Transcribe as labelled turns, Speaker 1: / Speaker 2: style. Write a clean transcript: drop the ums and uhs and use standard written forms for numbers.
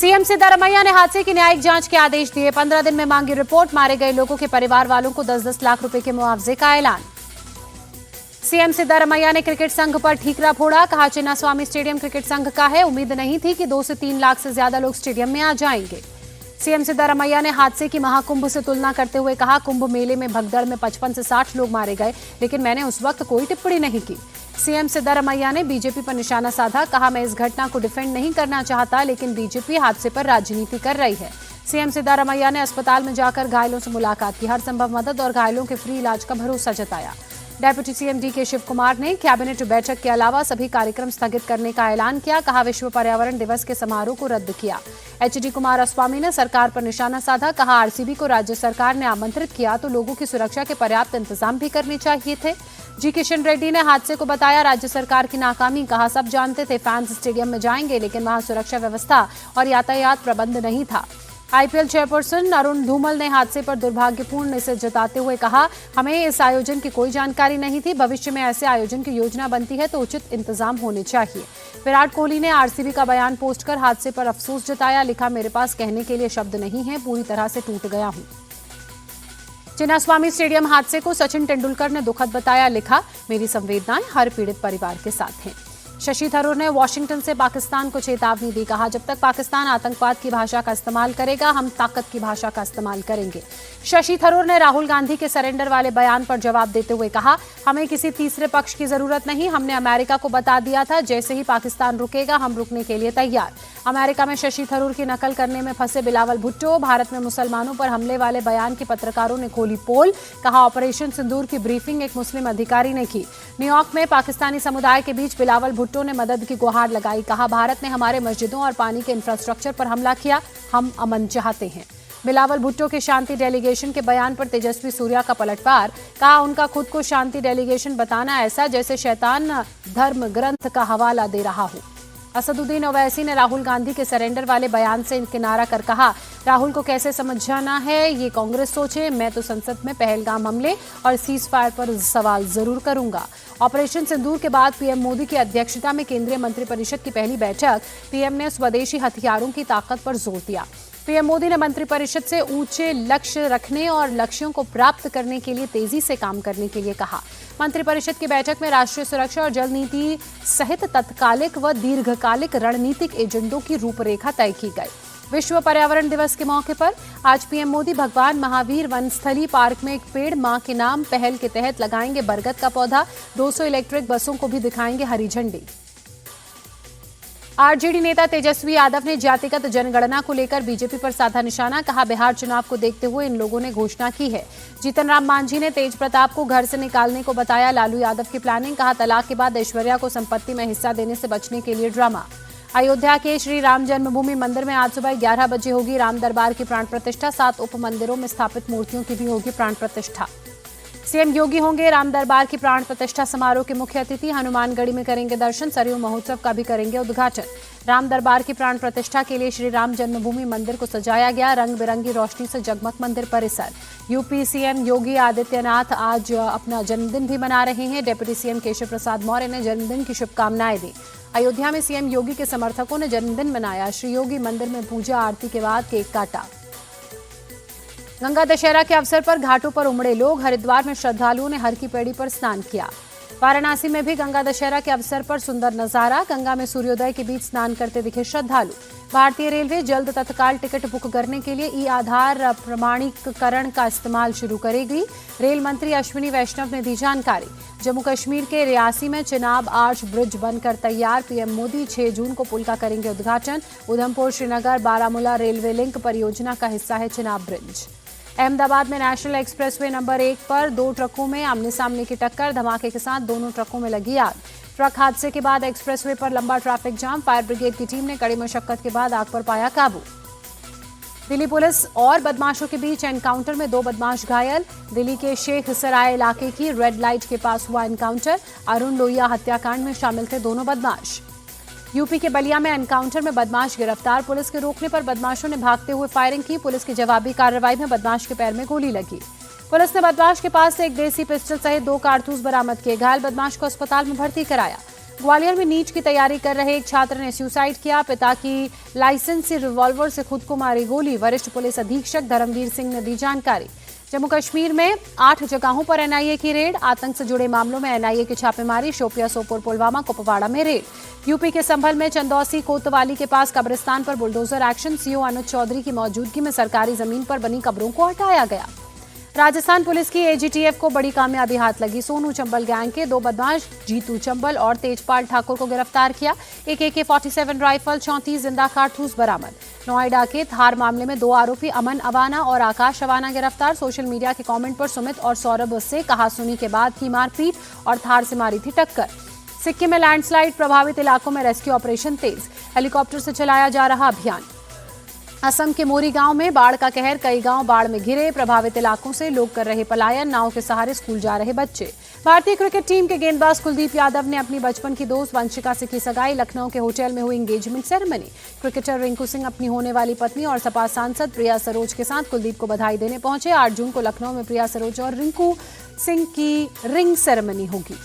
Speaker 1: CM Siddaramaiah ने हादसे की न्यायिक जांच के आदेश दिए। 15 दिन में मांगी रिपोर्ट। मारे गए लोगों के परिवार वालों को 10-10 लाख रुपए के मुआवजे का ऐलान। सीएम सिद्धारमैया ने क्रिकेट संघ पर ठीकरा फोड़ा। कहा, चिन्नास्वामी स्टेडियम क्रिकेट संघ का है। उम्मीद नहीं थी कि 2 से 3 लाख से ज्यादा लोग स्टेडियम में आ जाएंगे। सीएम सिद्धारमैया ने हादसे की महाकुंभ से तुलना करते हुए कहा, कुंभ मेले में भगदड़ में 55 से 60 लोग मारे गए, लेकिन मैंने उस वक्त कोई टिप्पणी नहीं की। सीएम सिद्धारमैया ने बीजेपी पर निशाना साधा। कहा, मैं इस घटना को डिफेंड नहीं करना चाहता, लेकिन बीजेपी हादसे पर राजनीति कर रही है। सीएम सिद्धारमैया ने अस्पताल में जाकर घायलों से मुलाकात की। हर संभव मदद और घायलों के फ्री इलाज का भरोसा जताया। Deputy CM DK Shivakumar ने कैबिनेट बैठक के अलावा सभी कार्यक्रम स्थगित करने का ऐलान किया। कहा, विश्व पर्यावरण दिवस के समारोह को रद्द किया। एचडी कुमारस्वामी ने सरकार पर निशाना साधा। कहा, आरसीबी को राज्य सरकार ने आमंत्रित किया तो लोगों की सुरक्षा के पर्याप्त इंतजाम भी करने चाहिए थे। जी किशन रेड्डी ने हादसे को बताया राज्य सरकार की नाकामी। कहा, सब जानते थे फैंस स्टेडियम में जाएंगे, लेकिन वहां सुरक्षा व्यवस्था और यातायात प्रबंध नहीं था। आईपीएल चेयरपर्सन अरुण धूमल ने हादसे पर दुर्भाग्यपूर्ण इसे जताते हुए कहा, हमें इस आयोजन की कोई जानकारी नहीं थी। भविष्य में ऐसे आयोजन की योजना बनती है तो उचित इंतजाम होने चाहिए। विराट कोहली ने आरसीबी का बयान पोस्ट कर हादसे पर अफसोस जताया। लिखा, मेरे पास कहने के लिए शब्द नहीं है, पूरी तरह से टूट गया हूं। चिन्नास्वामी स्टेडियम हादसे को सचिन तेंदुलकर ने दुखद बताया। लिखा, मेरी संवेदनाएं हर पीड़ित परिवार के साथ हैं। शशि थरूर ने वॉशिंगटन से पाकिस्तान को चेतावनी दी। कहा, जब तक पाकिस्तान आतंकवाद की भाषा का इस्तेमाल करेगा, हम ताकत की भाषा का इस्तेमाल करेंगे। शशि थरूर ने राहुल गांधी के सरेंडर वाले बयान पर जवाब देते हुए कहा, हमें किसी तीसरे पक्ष की जरूरत नहीं। हमने अमेरिका को बता दिया था, जैसे ही पाकिस्तान रुकेगा हम रुकने के लिए तैयार। अमेरिका में शशि थरूर की नकल करने में फंसे बिलावल भुट्टो। भारत में मुसलमानों पर हमले वाले बयान की पत्रकारों ने खोली पोल। कहा, ऑपरेशन सिंदूर की ब्रीफिंग एक मुस्लिम अधिकारी ने की। न्यूयॉर्क में पाकिस्तानी समुदाय के बीच बिलावल भुट्टो ने मदद की गुहार लगाई। कहा, भारत ने हमारे मस्जिदों और पानी के इंफ्रास्ट्रक्चर पर हमला किया, हम अमन चाहते हैं। बिलावल भुट्टो के शांति डेलीगेशन के बयान पर तेजस्वी सूर्या का पलटवार। कहा, उनका खुद को शांति डेलीगेशन बताना ऐसा जैसे शैतान धर्म ग्रंथ का हवाला दे रहा हो। असदुद्दीन ओवैसी ने राहुल गांधी के सरेंडर वाले बयान से किनारा कर कहा, राहुल को कैसे समझाना है ये कांग्रेस सोचे। मैं तो संसद में पहलगाम हमले और सीज फायर पर सवाल जरूर करूंगा। ऑपरेशन सिंदूर के बाद पीएम मोदी की अध्यक्षता में केंद्रीय मंत्रिपरिषद की पहली बैठक। पीएम ने स्वदेशी हथियारों की ताकत पर जोर दिया। पीएम मोदी ने मंत्रिपरिषद से ऊंचे लक्ष्य रखने और लक्ष्यों को प्राप्त करने के लिए तेजी से काम करने के लिए कहा। मंत्रिपरिषद की बैठक में राष्ट्रीय सुरक्षा और जल नीति सहित तत्कालिक व दीर्घकालिक रणनीतिक एजेंडों की रूपरेखा तय की गई। विश्व पर्यावरण दिवस के मौके पर आज पीएम मोदी भगवान महावीर वनस्थली पार्क में एक पेड़ मां के नाम पहल के तहत लगाएंगे बरगद का पौधा। 200 इलेक्ट्रिक बसों को भी दिखाएंगे हरी झंडी। आरजेडी नेता तेजस्वी यादव ने जातिगत जनगणना को लेकर बीजेपी पर साधा निशाना। कहा, बिहार चुनाव को देखते हुए इन लोगों ने घोषणा की है। जीतन राम मांझी ने तेज प्रताप को घर से निकालने को बताया लालू यादव की प्लानिंग। कहा, तलाक के बाद ऐश्वर्या को संपत्ति में हिस्सा देने से बचने के लिए ड्रामा। अयोध्या के श्री राम जन्मभूमि मंदिर में आज सुबह 11 बजे होगी राम दरबार की प्राण प्रतिष्ठा। 7 उप मंदिरों में स्थापित मूर्तियों की भी होगी प्राण प्रतिष्ठा। सीएम योगी होंगे राम दरबार की प्राण प्रतिष्ठा समारोह के मुख्य अतिथि। हनुमानगढ़ी में करेंगे दर्शन। सरयू महोत्सव का भी करेंगे उद्घाटन। राम दरबार की प्राण प्रतिष्ठा के लिए श्री राम जन्मभूमि मंदिर को सजाया गया। रंग बिरंगी रोशनी से जगमग मंदिर परिसर। यूपी सीएम योगी आदित्यनाथ आज अपना जन्मदिन भी मना रहे हैं। डिप्टी सीएम केशव प्रसाद मौर्य ने जन्मदिन की शुभकामनाएं दी। अयोध्या में सीएम योगी के समर्थकों ने जन्मदिन मनाया। श्री योगी मंदिर में पूजा आरती के बाद केक काटा। गंगा दशहरा के अवसर पर घाटों पर उमड़े लोग। हरिद्वार में श्रद्धालुओं ने हर की पैड़ी पर स्नान किया। वाराणसी में भी गंगा दशहरा के अवसर पर सुंदर नजारा। गंगा में सूर्योदय के बीच स्नान करते दिखे श्रद्धालु। भारतीय रेलवे जल्द तत्काल टिकट बुक करने के लिए ई आधार प्रमाणीकरण का इस्तेमाल शुरू करेगी। रेल मंत्री अश्विनी वैष्णव ने दी जानकारी। जम्मू कश्मीर के रियासी में चिनाब आर्च ब्रिज बनकर तैयार। पीएम मोदी 6 जून को पुल का करेंगे उद्घाटन। उधमपुर श्रीनगर बारामूला रेलवे लिंक परियोजना का हिस्सा है चिनाब ब्रिज। अहमदाबाद में नेशनल एक्सप्रेसवे नंबर 1 पर 2 ट्रकों में आमने सामने की टक्कर। धमाके के साथ दोनों ट्रकों में लगी आग। ट्रक हादसे के बाद एक्सप्रेसवे पर लंबा ट्रैफिक जाम। फायर ब्रिगेड की टीम ने कड़ी मशक्कत के बाद आग पर पाया काबू। दिल्ली पुलिस और बदमाशों के बीच एनकाउंटर में 2 बदमाश घायल। दिल्ली के शेख सराय इलाके की रेड लाइट के पास हुआ एनकाउंटर। अरुण लोहिया हत्याकांड में शामिल थे दोनों बदमाश। यूपी के बलिया में एनकाउंटर में बदमाश गिरफ्तार। पुलिस के रोकने पर बदमाशों ने भागते हुए फायरिंग की। पुलिस की जवाबी कार्रवाई में बदमाश के पैर में गोली लगी। पुलिस ने बदमाश के पास से एक देसी पिस्टल सहित 2 कारतूस बरामद किए। घायल बदमाश को अस्पताल में भर्ती कराया। ग्वालियर में नीट की तैयारी कर रहे एक छात्र ने सुसाइड किया। पिता की लाइसेंस से रिवॉल्वर से खुद को मारी गोली। वरिष्ठ पुलिस अधीक्षक धर्मवीर सिंह ने दी जानकारी। जम्मू कश्मीर में 8 जगहों पर एनआईए की रेड। आतंक से जुड़े मामलों में एनआईए की छापेमारी। शोपिया, सोपोर, पुलवामा, कुपवाड़ा में रेड। यूपी के संभल में चंदौसी कोतवाली के पास कब्रिस्तान पर बुलडोजर एक्शन। सीओ अनुज चौधरी की मौजूदगी में सरकारी जमीन पर बनी कब्रों को हटाया गया। राजस्थान पुलिस की एजीटीएफ को बड़ी कामयाबी हाथ लगी। सोनू चंबल गैंग के 2 बदमाश जीतू चंबल और तेजपाल ठाकुर को गिरफ्तार किया। एक AK-47 राइफल, 34 जिंदा कारतूस बरामद। नोएडा के थार मामले में 2 आरोपी अमन अवाना और आकाश अवाना गिरफ्तार। सोशल मीडिया के कमेंट पर सुमित और सौरभ से कहासुनी के बाद की मारपीट और थार से मारी थी टक्कर। सिक्किम में लैंडस्लाइड प्रभावित इलाकों में रेस्क्यू ऑपरेशन तेज। हेलीकॉप्टर से चलाया जा रहा अभियान। असम के मोरी गांव में बाढ़ का कहर। कई गांव बाढ़ में घिरे। प्रभावित इलाकों से लोग कर रहे पलायन। नाव के सहारे स्कूल जा रहे बच्चे। भारतीय क्रिकेट टीम के गेंदबाज कुलदीप यादव ने अपनी बचपन की दोस्त वंशिका से की सगाई। लखनऊ के होटल में हुई engagement ceremony. Cricketer Rinku Singh अपनी होने वाली पत्नी और सपा सांसद प्रिया सरोज के साथ कुलदीप को बधाई देने पहुंचे। 8 जून को लखनऊ में प्रिया सरोज और रिंकू सिंह की रिंग सेरेमनी होगी।